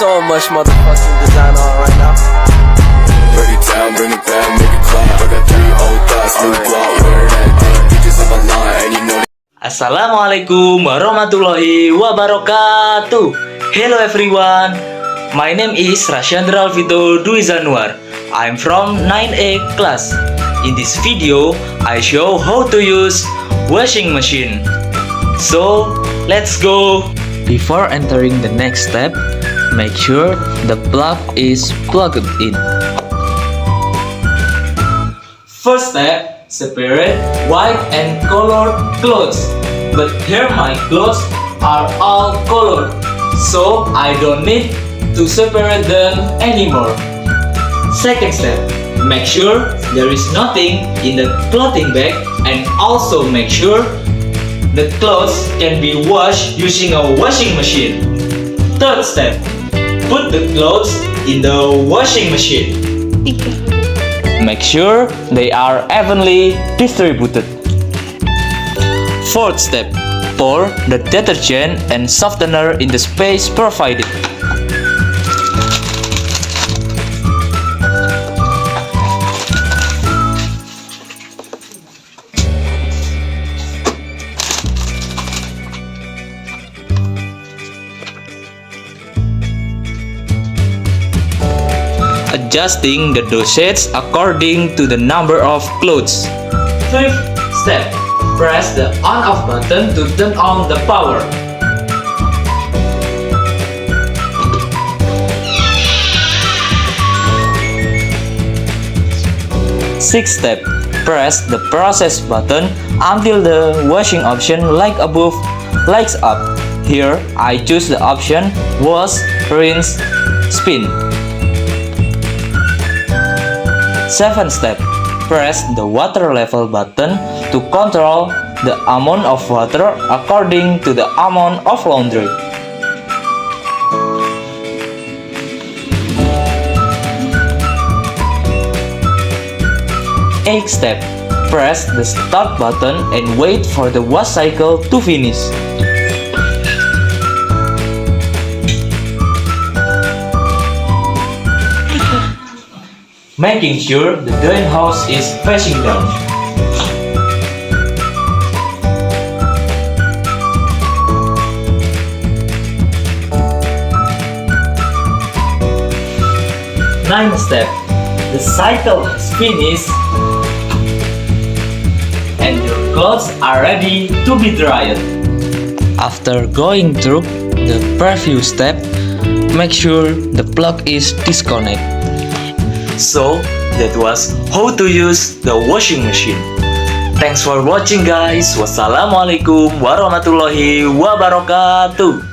so much motherfucking design on right now. Break it down, bring it back, make it clap. I got 3 old thoughts, new block, wear that thing. Bitches on my line, and you know. Assalamualaikum warahmatullahi wabarakatuh. Hello everyone. My name is Rasyandra Alvito Zanuar. I'm from 9A class. In this video, I show how to use washing machine. So, let's go. Before entering the next step, make sure the plug is plugged in. First step, separate white and colored clothes. But here my clothes are all colored, so I don't need to separate them anymore. Second step, make sure there is nothing in the clothing bag, and also make sure the clothes can be washed using a washing machine. Third step, put the clothes in the washing machine. Make sure they are evenly distributed. Fourth step, pour the detergent and softener in the space provided. Adjusting the dosage according to the number of clothes. Fifth step, press the on-off button to turn on the power. Sixth step, press the process button until the washing option like above lights up. Here, I choose the option wash, rinse, spin. Seventh step, press the water level button to control the amount of water according to the amount of laundry. Eighth step, press the start button and wait for the wash cycle to finish. Making sure the drain hose is facing down. Ninth step, the cycle is finished and your clothes are ready to be dried. After going through the preview step, make sure the plug is disconnected. So, that was how to use the washing machine. Thanks for watching guys. Wassalamualaikum warahmatullahi wabarakatuh.